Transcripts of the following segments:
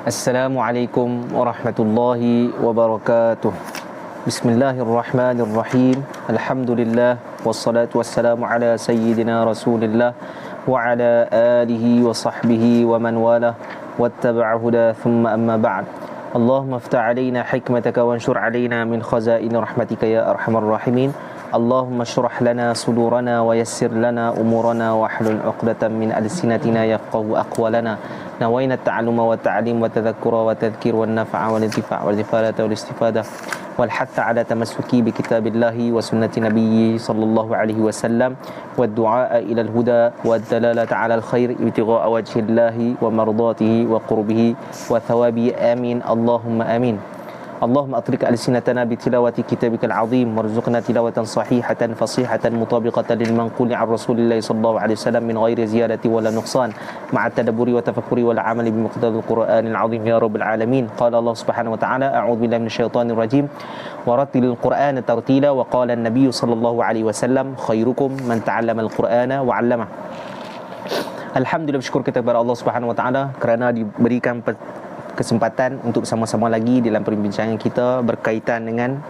Assalamualaikum warahmatullahi wabarakatuh. Bismillahirrahmanirrahim. Alhamdulillah wassalatu wassalamu ala sayyidina Rasulillah wa ala alihi wa sahbihi wa man walah wattaba'a huda thumma amma ba'd. Allahumma iftah 'alaina hikmataka wanshur 'alaina min khazain rahmatika ya arhamar rahimin. Allahumma shrah lana sudurana wa yassir lana umurana wa hlul 'uqdatam min alsinatina yafqahu aqwalana. Nawaina ta'alluma wa ta'lim wa tadhakkura wa tadhkir wa nafa'a wa intifa' wa zifadata wa istifadah wal hatta ala tamassuki bi kitabillahi wa sunnati nabiyyi sallallahu alaihi wasallam wa du'a ila al-huda wa dalalata ala al-khair ibtigha'a wajhillahi wa mardatihi wa qurbihi wa thawabi amin Allahumma amin. Allahumma atrik alsinatana bi tilawati kitabikal azim warzuqna tilawatan sahihatan fasihatan mutabiqatan lil manquli an Rasulillah sallallahu alaihi wasallam min ghairi ziyadati wala nuqsan ma'a tadabburi wa tafakkuri wal amali bi muqtadal Qur'anil azim ya rabbal alamin. Qala Allah subhanahu wa ta'ala a'udzu billahi minasyaitonir rajim wa rattilil Qur'ana tartila wa qala an-nabiy sallallahu alaihi wasallam khairukum man ta'allama al-Qur'ana wa 'allama. Alhamdulillah, bersyukur kita kepada Allah Subhanahu wa taala kerana diberikan kesempatan untuk sama-sama lagi dalam perbincangan kita berkaitan dengan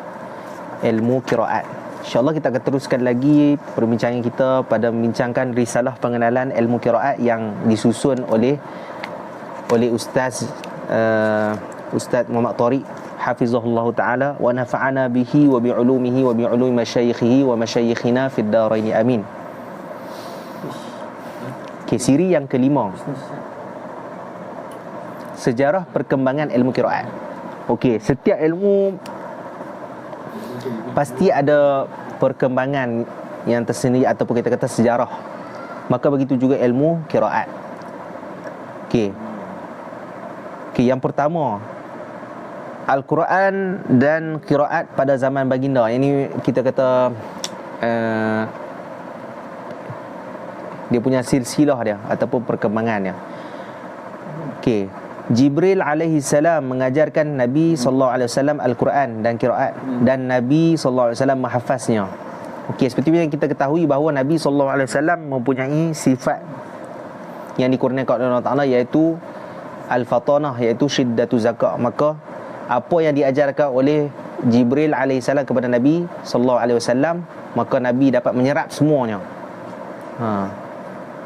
ilmu qiraat. InsyaAllah kita akan teruskan lagi perbincangan kita pada membincangkan risalah pengenalan ilmu qiraat yang disusun oleh Ustaz Muhammad Tariq hafizahullah taala wa nafa'ana bihi wa bi ulumihi wa bi ulumi masyayikhihi wa masyayikhina fid darain amin. Siri yang kelima, sejarah perkembangan ilmu qiraat. Okey, setiap ilmu pasti ada perkembangan yang tersendiri ataupun kita kata sejarah. Maka begitu juga ilmu qiraat. Okey, yang pertama, Al-Quran dan qiraat pada zaman baginda. Ini kita kata dia punya silsilah dia ataupun perkembangannya. Okey, Jibril alaihi salam mengajarkan Nabi sallallahu alaihi wasallam Al-Quran dan qiraat, dan Nabi sallallahu alaihi wasallam menghafaznya. Okey, seperti yang kita ketahui bahawa Nabi sallallahu alaihi wasallam mempunyai sifat yang dikurniakan oleh Allah Taala, iaitu al-fatanah, iaitu syiddatu zakat. Maka apa yang diajarkan oleh Jibril alaihi salam kepada Nabi sallallahu alaihi wasallam, maka Nabi dapat menyerap semuanya.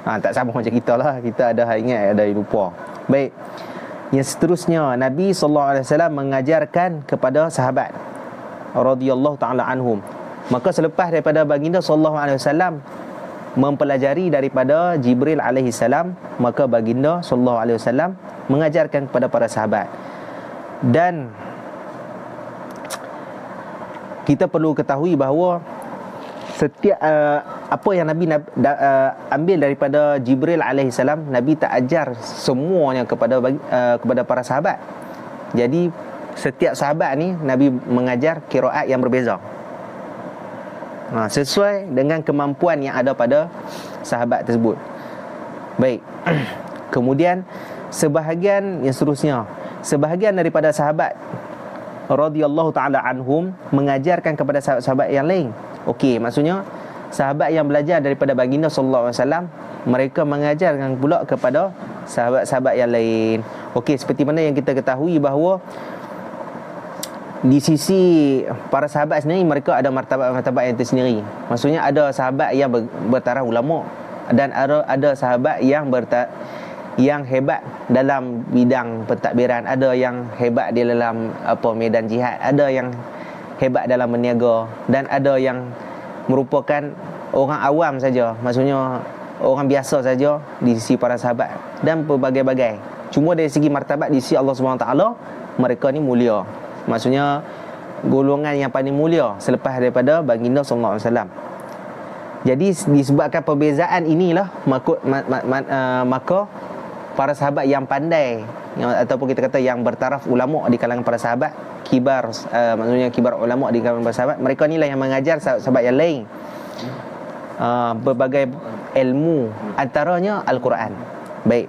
Tak sama macam kita lah, kita ada ingat, ada lupa. Baik. Yang seterusnya, Nabi SAW mengajarkan kepada sahabat radhiyallahu ta'ala anhum. Maka selepas daripada baginda SAW mempelajari daripada Jibril alaihi salam, maka baginda SAW mengajarkan kepada para sahabat. Dan kita perlu ketahui bahawa setiap apa yang Nabi ambil daripada Jibril alaihi salam, Nabi tak ajar semuanya kepada para sahabat. Jadi setiap sahabat ni Nabi mengajar qiraat yang berbeza, sesuai dengan kemampuan yang ada pada sahabat tersebut. Baik. Kemudian sebahagian yang seterusnya, sebahagian daripada sahabat radhiyallahu ta'ala anhum mengajarkan kepada sahabat-sahabat yang lain. Okey, maksudnya sahabat yang belajar daripada baginda sallallahu alaihi wasallam, mereka mengajarkan pula kepada sahabat-sahabat yang lain. Okey, seperti mana yang kita ketahui bahawa di sisi para sahabat sendiri, mereka ada martabat-martabat yang tersendiri. Maksudnya ada sahabat yang bertaraf ulama, dan ada sahabat yang hebat dalam bidang pentadbiran, ada yang hebat di dalam medan jihad, ada yang hebat dalam berniaga, dan ada yang merupakan orang awam saja, maksudnya orang biasa saja di sisi para sahabat, dan berbagai-bagai. Cuma dari segi martabat di sisi Allah SWT, mereka ni mulia. Maksudnya golongan yang paling mulia selepas daripada baginda sallallahu alaihi wasallam. Jadi disebabkan perbezaan inilah maka para sahabat yang pandai, ataupun kita kata yang bertaraf ulama di kalangan para sahabat, maksudnya kibar ulama di kalangan para sahabat, mereka inilah yang mengajar sahabat yang lain berbagai ilmu, antaranya Al-Quran. Baik.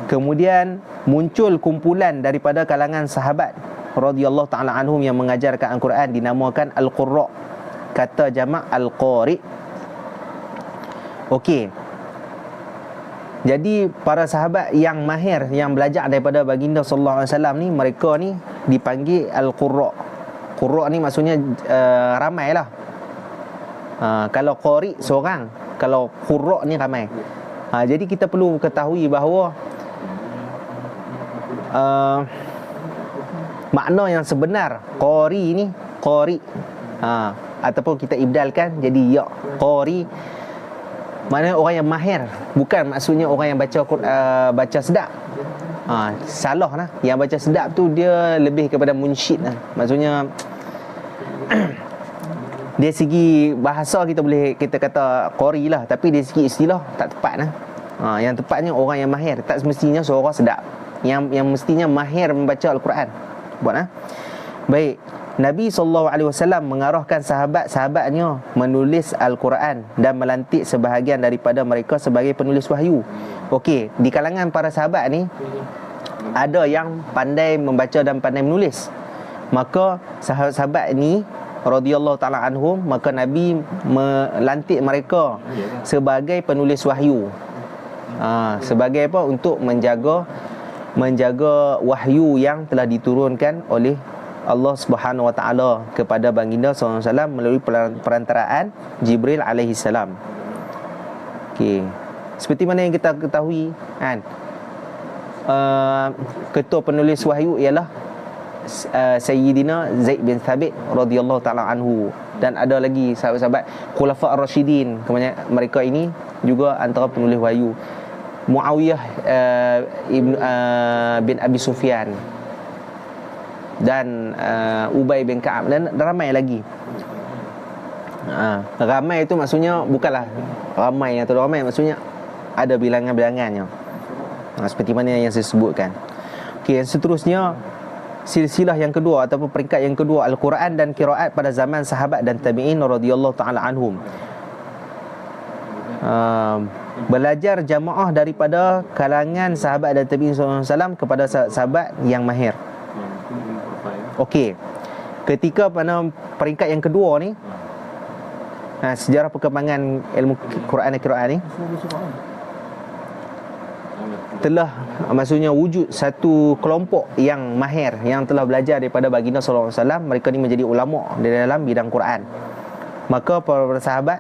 Kemudian muncul kumpulan daripada kalangan sahabat radhiyallahu ta'ala anhum yang mengajarkan Al-Quran, dinamakan Al-Qurra, kata jamak Al-Qari. Okey, Jadi para sahabat yang mahir, yang belajar daripada baginda sallallahu alaihi wasallam ni, mereka ni dipanggil al-qurra. Qurra ni maksudnya ramai lah. Kalau qari seorang, kalau qurra ni ramai. Jadi kita perlu ketahui bahawa makna yang sebenar qari ni, qari ataupun kita ibdalkan jadi ya, qari maknanya orang yang mahir, bukan maksudnya orang yang baca sedap. Salah lah. Yang baca sedap tu dia lebih kepada munsyid lah. Maksudnya dari segi bahasa kita kata qari lah, tapi dari segi istilah tak tepat lah. Yang tepatnya orang yang mahir, tak semestinya suara sedap. Yang mestinya mahir membaca Al-Quran. Buat baik. Nabi SAW mengarahkan sahabat-sahabatnya menulis Al-Quran dan melantik sebahagian daripada mereka sebagai penulis wahyu. Okey, di kalangan para sahabat ni ada yang pandai membaca dan pandai menulis. Maka sahabat-sahabat ni radhiyallahu ta'ala anhum, maka Nabi melantik mereka sebagai penulis wahyu. Sebagai apa? Untuk menjaga wahyu yang telah diturunkan oleh Allah Subhanahu Wa Taala kepada baginda sallallahu alaihi wasallam melalui perantaraan Jibril alaihi salam. Okey. Seperti mana yang kita ketahui kan, ketua penulis wahyu ialah Sayyidina Zaid bin Thabit radhiyallahu taala anhu, dan ada lagi sahabat-sahabat Khulafa ar-Rasyidin. Kemudian mereka ini juga antara penulis wahyu. Muawiyah bin Abi Sufyan dan Ubay bin Ka'ab dan ramai lagi. Ramai itu maksudnya bukanlah ramai atau ramai, maksudnya ada bilangan-bilangannya. Seperti mana yang saya sebutkan. Okey, yang seterusnya silsilah yang kedua ataupun peringkat yang kedua, Al-Quran dan qiraat pada zaman sahabat dan tabi'in radhiyallahu ta'ala anhum. Belajar jamaah daripada kalangan sahabat dan tabi'in sallallahu alaihi wasallam kepada sahabat yang mahir. Okey, ketika pada peringkat yang kedua ni, sejarah perkembangan ilmu Quran dan qiraat ni telah maksudnya wujud satu kelompok yang mahir yang telah belajar daripada baginda sallallahu alaihi wasallam. Mereka ni menjadi ulama di dalam bidang Quran. Maka para sahabat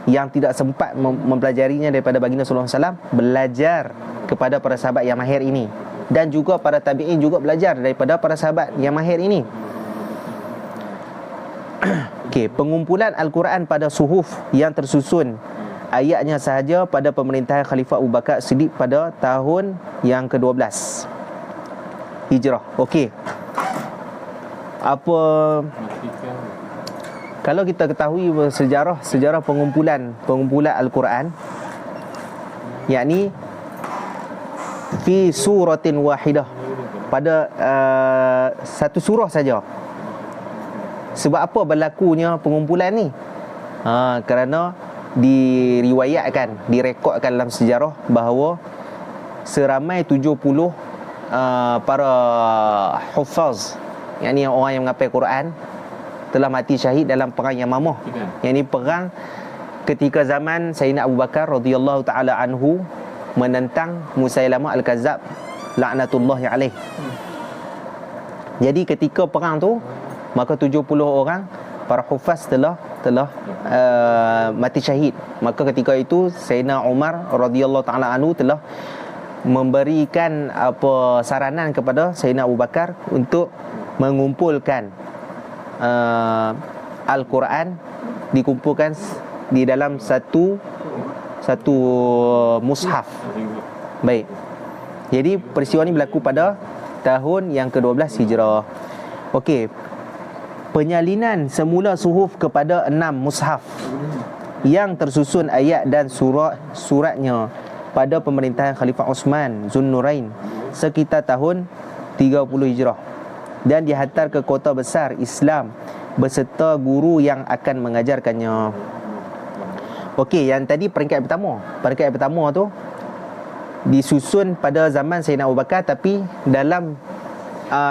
yang tidak sempat mempelajarinya daripada baginda sallallahu alaihi wasallam belajar kepada para sahabat yang mahir ini, dan juga para tabi'in juga belajar daripada para sahabat yang mahir ini. Okey, pengumpulan Al-Quran pada suhuf yang tersusun ayatnya sahaja pada pemerintahan Khalifah Abu Bakar Siddiq pada tahun yang ke-12 Hijrah. Okey, apa kalau kita ketahui sejarah pengumpulan Al-Quran, yakni fi suratin wahidah, pada satu surah saja. Sebab apa berlakunya pengumpulan ni? Kerana diriwayatkan, direkodkan dalam sejarah bahawa seramai 70 para hufaz, yakni orang yang menghafal Quran, telah mati syahid dalam perang Yamamah. Yang ini perang ketika zaman Sayyidina Abu Bakar radhiyallahu taala anhu menentang Musailamah Al-Kazzab laknatullahi alaih. Jadi ketika perang tu, maka 70 orang para hufaz telah mati syahid. Maka ketika itu Sayyidina Umar radhiyallahu taala anhu telah memberikan saranan kepada Sayyidina Abu Bakar untuk mengumpulkan Al-Quran, dikumpulkan di dalam satu mushaf. Baik. Jadi peristiwa ini berlaku pada tahun yang ke-12 Hijrah. Okey. Penyalinan semula suhuf kepada 6 mushaf yang tersusun ayat dan suratnya pada pemerintahan Khalifah Osman Zunnurain sekitar tahun 30 Hijrah, dan dihantar ke kota besar Islam beserta guru yang akan mengajarkannya. Okey, yang tadi peringkat pertama. Peringkat pertama tu disusun pada zaman Sayyidina Abu Bakar, tapi dalam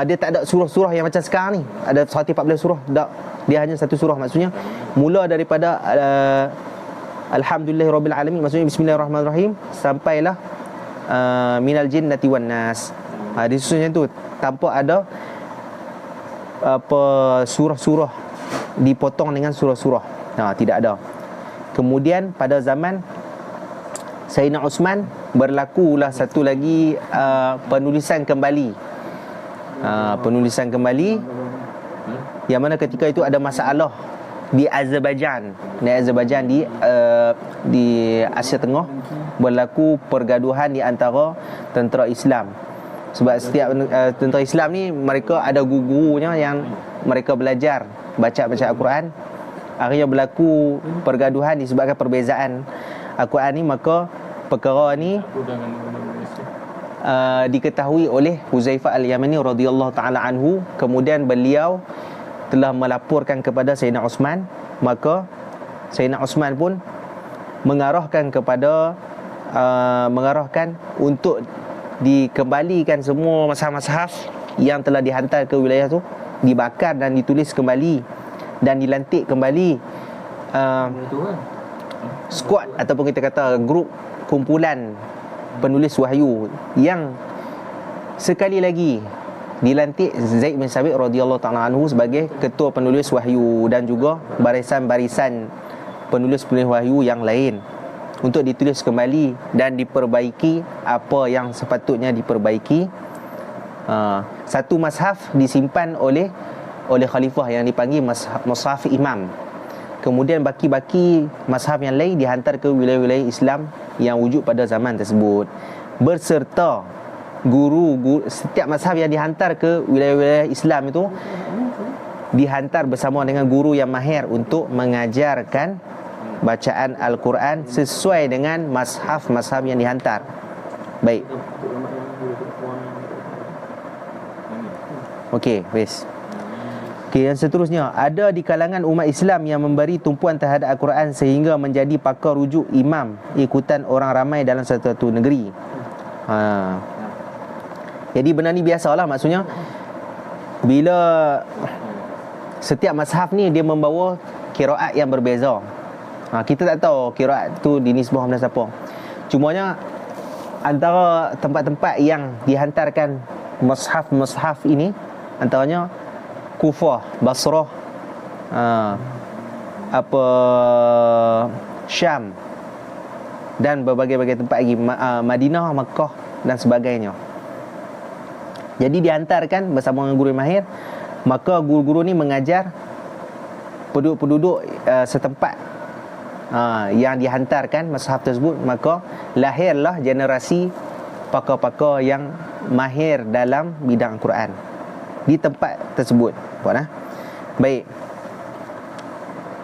dia tak ada surah-surah yang macam sekarang ni. Ada 114 surah. Tak. Dia hanya satu surah. Maksudnya mula daripada Alhamdulillahirabbil alamin, maksudnya bismillahirrahmanirrahim, sampailah minal jinnati wan nas. Disusunnya tu tanpa ada apa surah-surah dipotong dengan surah-surah. Tidak ada. Kemudian pada zaman Sayyidina Uthman berlakulah satu lagi penulisan kembali. Penulisan kembali yang mana ketika itu ada masalah di Azerbaijan. Di Asia Tengah berlaku pergaduhan di antara tentera Islam. Sebab setiap tentera Islam ni mereka ada guru-gurunya yang mereka belajar baca Al-Quran. Akhirnya berlaku pergaduhan disebabkan perbezaan Al-Quran ni. Maka perkara ni diketahui oleh Huzaifah Al-Yamani radhiyallahu taala anhu. Kemudian beliau telah melaporkan kepada Sayyidina Uthman. Maka Sayyidina Uthman pun mengarahkan untuk dikembalikan semua mushaf-mushaf yang telah dihantar ke wilayah tu, dibakar dan ditulis kembali dan dilantik kembali squad ataupun kita kata grup kumpulan penulis wahyu yang sekali lagi dilantik Zaid bin Sabit radhiyallahu ta'ala anhu sebagai ketua penulis wahyu, dan juga barisan-barisan penulis-penulis wahyu yang lain untuk ditulis kembali dan diperbaiki apa yang sepatutnya diperbaiki. Satu mushaf disimpan oleh khalifah yang dipanggil mushaf imam. Kemudian baki-baki mushaf yang lain dihantar ke wilayah-wilayah Islam yang wujud pada zaman tersebut, berserta guru setiap mushaf yang dihantar ke wilayah-wilayah Islam itu dihantar bersama dengan guru yang mahir untuk mengajarkan bacaan Al-Quran sesuai dengan mushaf-mushaf yang dihantar. Baik. Okey, wes. Okey, yang seterusnya, ada di kalangan umat Islam yang memberi tumpuan terhadap Al-Quran sehingga menjadi pakar rujuk imam ikutan orang ramai dalam satu negeri. Jadi benda ni biasalah, maksudnya bila setiap mazhab ni dia membawa qiraat yang berbeza. Kita tak tahu qiraat tu dinisbah kepada siapa. Cumanya antara tempat-tempat yang dihantarkan mushaf ini antaranya Kufah, Basrah, Syam dan berbagai-bagai tempat lagi, Madinah, Makkah dan sebagainya. Jadi dihantarkan bersama dengan guru mahir. Maka guru-guru ni mengajar penduduk-penduduk setempat yang dihantarkan mushaf tersebut. Maka lahirlah generasi pakar-pakar yang mahir dalam bidang Quran di tempat tersebut. Baik.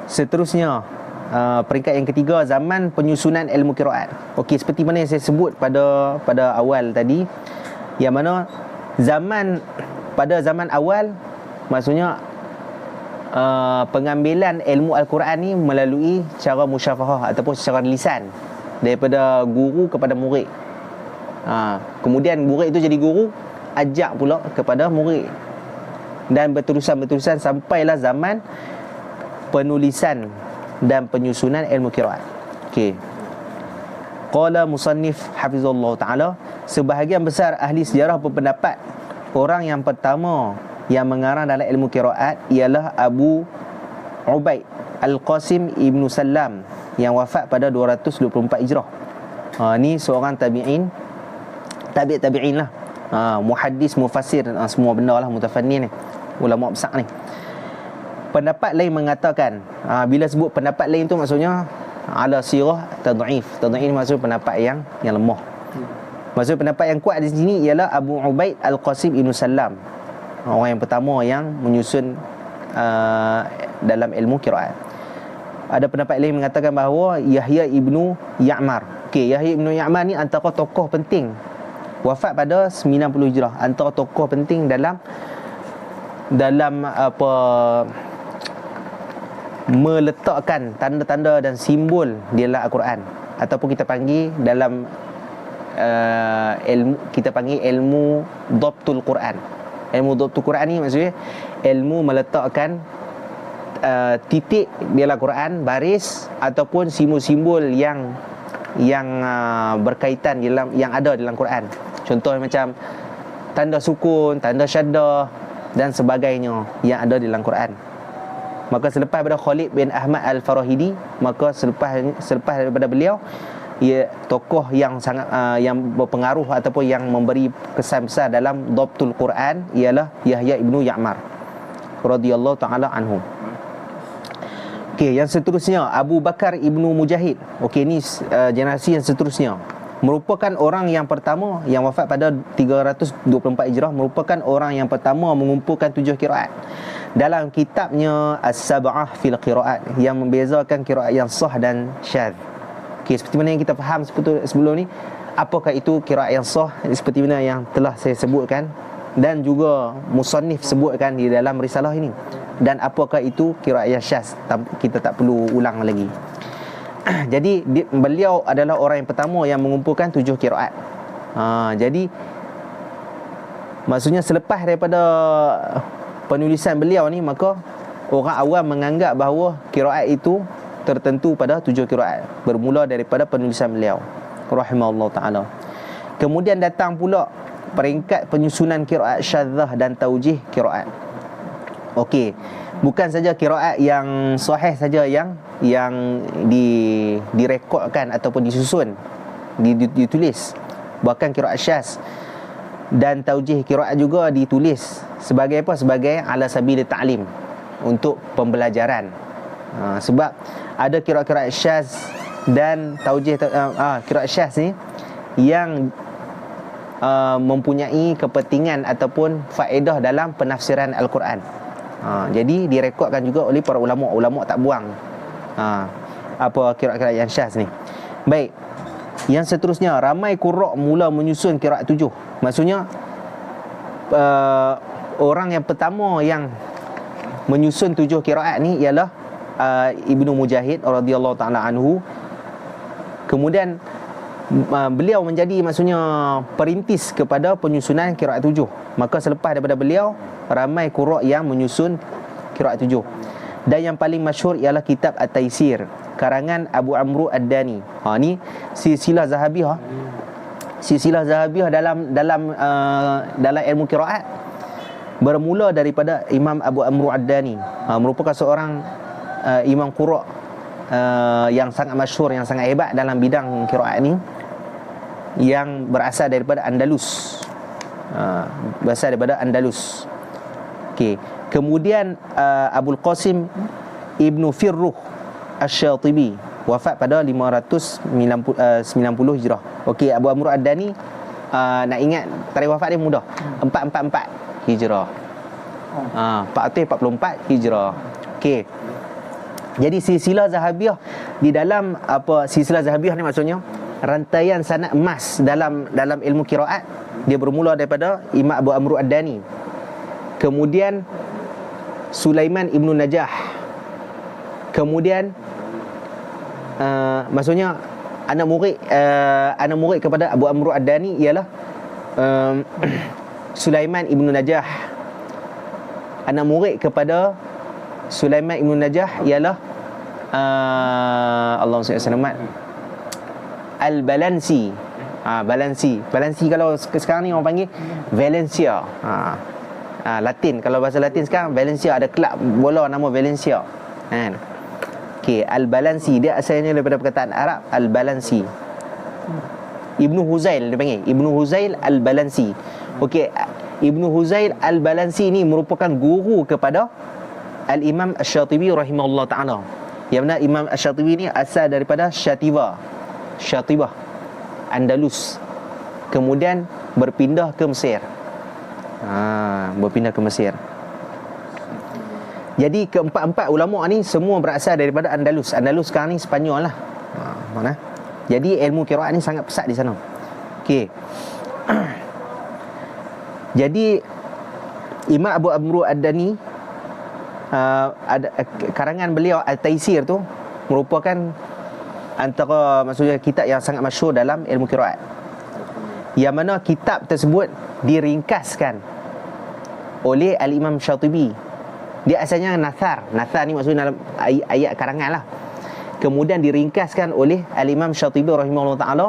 Seterusnya, peringkat yang ketiga, zaman penyusunan ilmu qiraat. Okey, seperti mana yang saya sebut pada awal tadi, yang mana pada zaman awal, maksudnya pengambilan ilmu Al-Quran ni melalui cara musyafahah ataupun secara lisan daripada guru kepada murid. Kemudian murid itu jadi guru, ajak pula kepada murid, dan berterusan sampailah zaman penulisan dan penyusunan ilmu qiraat. Okey. Qala musannif hafizallahu taala, sebahagian besar ahli sejarah berpendapat orang yang pertama yang mengarang dalam ilmu qiraat ialah Abu Ubaid Al-Qasim Ibnu Sallam yang wafat pada 224 Hijrah. Ni seorang tabi'in lah. Muhaddis, mufassir, semua benda lah, mutafannin ni, ulama besar ni. Pendapat lain mengatakan, bila sebut pendapat lain tu maksudnya ala sirah tad'if. Tad'if maksud pendapat yang lemah. Maksud pendapat yang kuat di sini ialah Abu Ubaid Al-Qasim Ibnu Sallam, orang yang pertama yang menyusun dalam ilmu qiraat. Ada pendapat lain mengatakan bahawa Yahya Ibnu Ya'mar. Okey, Yahya Ibnu Ya'mar ni antara tokoh penting, wafat pada 90 Hijrah, antara tokoh penting dalam meletakkan tanda-tanda dan simbol di dalam Al-Quran, ataupun kita panggil dalam ilmu dhabtul Quran. Ilmu dhabtul Quran ni maksudnya ilmu meletakkan titik di dalam Quran, baris ataupun simbol-simbol yang yang berkaitan yang ada dalam Quran. Contoh macam tanda sukun, tanda syaddah dan sebagainya yang ada dalam Quran. Maka selepas daripada Khalid bin Ahmad Al-Farahidi, maka selepas daripada beliau, tokoh yang sangat yang berpengaruh ataupun yang memberi kesan besar dalam dhabtul Quran ialah Yahya ibnu Ya'mar radhiyallahu taala anhu. Okey, yang seterusnya Abu Bakar ibnu Mujahid. Okey, ni generasi yang seterusnya, merupakan orang yang pertama yang wafat pada 324 Hijrah, merupakan orang yang pertama mengumpulkan 7 qiraat dalam kitabnya As-Sab'ah fil Qiraat, yang membezakan qiraat yang sah dan syadz. Okey, seperti mana yang kita faham sebelum ni, apakah itu qiraat yang sah, seperti mana yang telah saya sebutkan dan juga musannif sebutkan di dalam risalah ini, dan apakah itu qiraat yang syadz, kita tak perlu ulang lagi. Jadi beliau adalah orang yang pertama yang mengumpulkan 7 qiraat. Jadi maksudnya selepas daripada penulisan beliau ni, maka orang awam menganggap bahawa qiraat itu tertentu pada 7 qiraat, bermula daripada penulisan beliau rahimahullah taala. Kemudian datang pula peringkat penyusunan qiraat syadzah dan taujih qiraat. Okey, bukan saja qiraat yang sahih saja yang direkodkan ataupun disusun, ditulis, bahkan qiraat syadz dan taujih qiraat juga ditulis sebagai apa? Sebagai ala sabil ta'lim, untuk pembelajaran. Sebab ada qiraat syadz dan taujih qiraat syadz ni yang mempunyai kepentingan ataupun faedah dalam penafsiran Al-Quran. Jadi direkodkan juga oleh para ulama. Ulama tak buang apa qiraat-qiraat yang syadz ni. Baik, yang seterusnya, ramai qurra mula menyusun qiraat 7. Maksudnya orang yang pertama yang menyusun 7 qiraat ni ialah Ibnu Mujahid radhiyallahu taala anhu. Kemudian beliau menjadi maksudnya perintis kepada penyusunan qiraat 7. Maka selepas daripada beliau, ramai qurra yang menyusun qiraat 7. Dan yang paling masyhur ialah kitab At-Taisir karangan Abu Amru Ad-Dani. Ni silsilah Zahabiyah. Silsilah Zahabiyah dalam ilmu qiraat bermula daripada Imam Abu Amru Ad-Dani. Merupakan seorang imam qura yang sangat masyhur, yang sangat hebat dalam bidang qiraat ni, yang berasal daripada Andalus. Berasal daripada Andalus. Okey. Kemudian Abul Qasim Ibnu Firruh Asy-Syatibi wafat pada 590 Hijrah. Okey, Abu Amru Ad-Dani, nak ingat tarikh wafat dia mudah, 444 Hijrah. 444 Hijrah. Okey. Jadi silsilah Zahabiyah, di dalam silsilah Zahabiyah ni maksudnya rantaian sanad emas dalam ilmu qiraat. Dia bermula daripada Imam Abu Amru Ad-Dani, kemudian Sulaiman Ibnu Najah, kemudian maksudnya anak murid kepada Abu Amru Ad-Dani ialah Sulaiman Ibnu Najah. Anak murid kepada Sulaiman Ibnu Najah ialah Allahumma salli alaihi wasallam Al-Balansi. Balansi kalau sekarang ni orang panggil Valencia. Latin, kalau bahasa Latin sekarang Valencia, ada kelab bola nama Valencia kan. Okey, Al-Balansi dia asalnya daripada perkataan Arab Al-Balansi. Ibnu Huzail dia panggil, Ibnu Huzail Al-Balansi. Okey, Ibnu Huzail Al-Balansi ni merupakan guru kepada Al-Imam Asy-Syatibi rahimahullah ta'ala. Yang mana Imam Asy-Syatibi ni asal daripada Syatibah, Andalus. Kemudian berpindah ke Mesir. Berpindah ke Mesir. Jadi keempat-empat ulama ni semua berasal daripada Andalus. Andalus sekarang ni Sepanyol lah. Mana? Jadi ilmu qiraat ni sangat pesat di sana. Okey. Jadi Imam Abu Amru Ad-Dani, karangan beliau Al-Taisir tu merupakan antara maksudnya kitab yang sangat masyhur dalam ilmu qiraat, yang mana kitab tersebut diringkaskan oleh Al-Imam Syatibi. Dia asalnya nathar ni maksudnya dalam ayat karangan lah. kemudian diringkaskan oleh Al-Imam Syatibi rahimahullah ta'ala,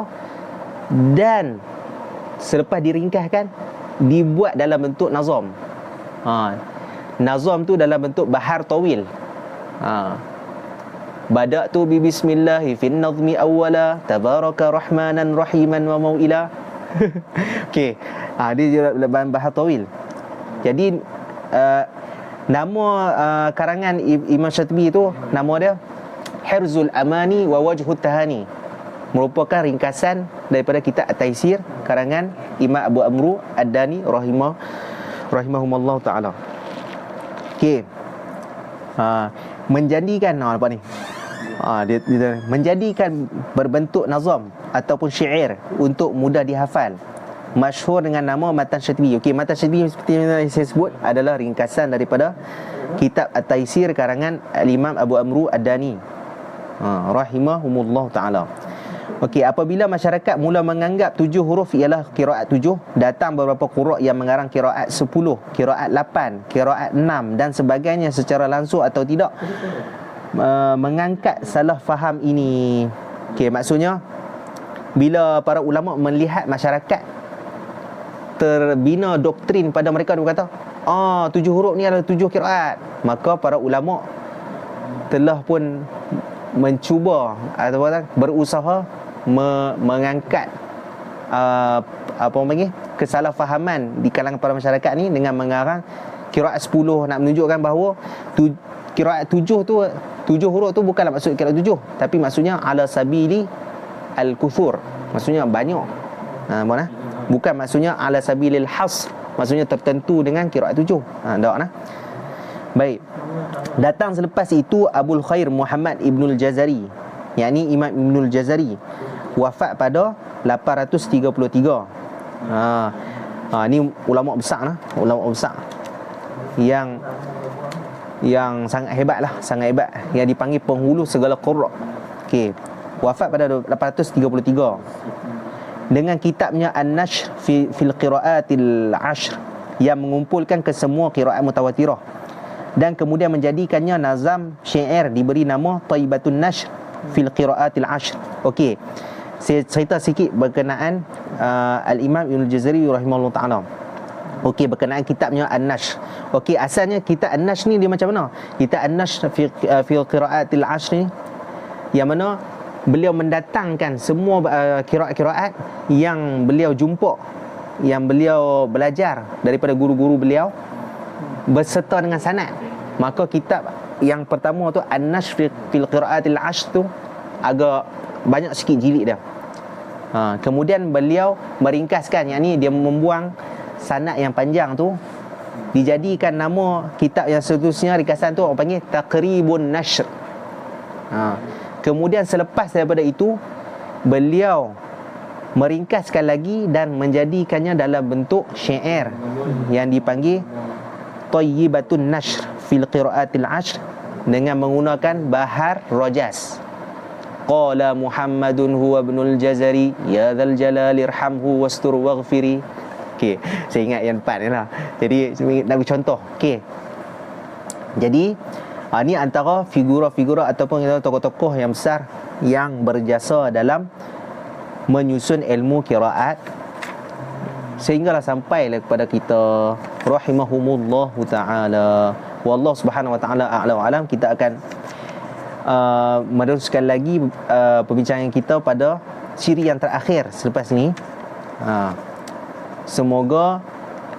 dan selepas diringkaskan dibuat dalam bentuk nazam. Nazam tu dalam bentuk bahar tawil. Bada'tu bi bismillahi fin nazmi awwala tabaraka rahmanan rahiman wa mau'ila. Okey. Dia dalam bahar tawil. Jadi nama karangan Imam Syatibi tu, nama dia Hirzul Amani wa Wajhut Tahani, merupakan ringkasan daripada kitab At-Taisir karangan Imam Abu Amru Ad-Dani rahimahumullah ta'ala. Okey. Menjadikan nampak ni. Dia menjadikan berbentuk nazam ataupun syair untuk mudah dihafal, masyhur dengan nama Matan Syatibi. Okey, Matan Syatibi seperti yang saya sebut adalah ringkasan daripada kitab At-Taisir karangan Al-Imam Abu Amru Ad-Dani rahimahumullah ta'ala. Okey, apabila masyarakat mula menganggap 7 huruf ialah qiraat 7, datang beberapa qurra yang mengarang qiraat 10, qiraat 8, qiraat 6 dan sebagainya secara langsung atau tidak, mengangkat salah faham ini. Okey, maksudnya bila para ulama melihat masyarakat terbina doktrin pada mereka, dia berkata 7 huruf ni adalah 7 qiraat, maka para ulama telah pun mencuba ataupun berusaha mengangkat apa orang panggil kesalahfahaman di kalangan para masyarakat ni dengan mengarang qiraat 10, nak menunjukkan bahawa qiraat 7 tu, 7 huruf tu bukanlah maksud qiraat 7, tapi maksudnya ala sabili al-kuthur, maksudnya banyak. Mana? Bukan maksudnya ala sabilil hasr, maksudnya tertentu dengan qiraat 7. Tak nah. Baik. Datang selepas itu Abul Khair Muhammad Ibnul Jazari, yakni Imam Ibnul Jazari, wafat pada 833. Ni ulama besar lah, ulama besar yang sangat hebat lah, sangat hebat, yang dipanggil penghulu segala qurra. Okey, wafat pada 833 dengan kitabnya An-Nashr fil Qiraatil Ashr, yang mengumpulkan kesemua qiraat mutawatirah, dan kemudian menjadikannya nazam syair diberi nama Thaibatun Nashr fil Qiraatil Ashr. Okey, saya cerita sikit berkenaan Al-Imam Ibnul Jazari rahimahullah ta'ala. Okey, berkenaan kitabnya An-Nashr. Okey, asalnya kitab An-Nashr ni dia macam mana? Kitab An-Nashr fil Qiraatil Ashr ni, yang mana beliau mendatangkan semua qiraat-qiraat yang beliau jumpa, yang beliau belajar daripada guru-guru beliau berserta dengan sanad. Maka kitab yang pertama tu An-Nashr fil Qiraatil Ashr tu agak banyak sikit jilid dia. Kemudian beliau meringkaskan, yakni dia membuang sanad yang panjang tu, dijadikan nama kitab yang seterusnya, ringkasan tu orang panggil Taqribun Nashr. Kemudian selepas daripada itu beliau meringkaskan lagi dan menjadikannya dalam bentuk syair yang dipanggil Thayyibatun Nashr fil Qiraatil Ashr dengan menggunakan bahar rojas. Qala Muhammadun huwa ibnul Jazari ya dzal jalali irhamhu wastur waghfiri. Okey, saya ingat yang depan ni lah. Jadi nak bagi contoh. Okey, jadi ni antara figura-figura ataupun tokoh-tokoh yang besar yang berjasa dalam menyusun ilmu qiraat sehinggalah sampailah kepada kita rahimahumullahu ta'ala. Wallahu subhanahu wa ta'ala a'la wa alam. Kita akan meneruskan lagi perbincangan kita pada ciri yang terakhir selepas ni. Semoga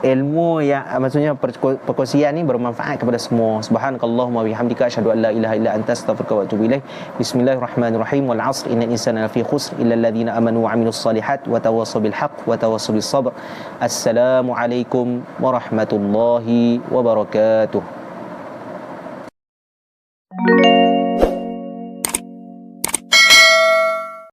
ilmu yang maksudnya perkongsian ni bermanfaat kepada semua. Subhanakallahumma wa bihamdika asyhadu an la ilaha illa anta astaghfiruka wa atubu ilaik. Bismillahirrahmanirrahim. Wal 'asr innal insana lafi khusr illa alladhina amanu wa 'amilus solihat wa tawassaw bil haqq wa tawassaw bis sabr. Assalamualaikum warahmatullahi wabarakatuh.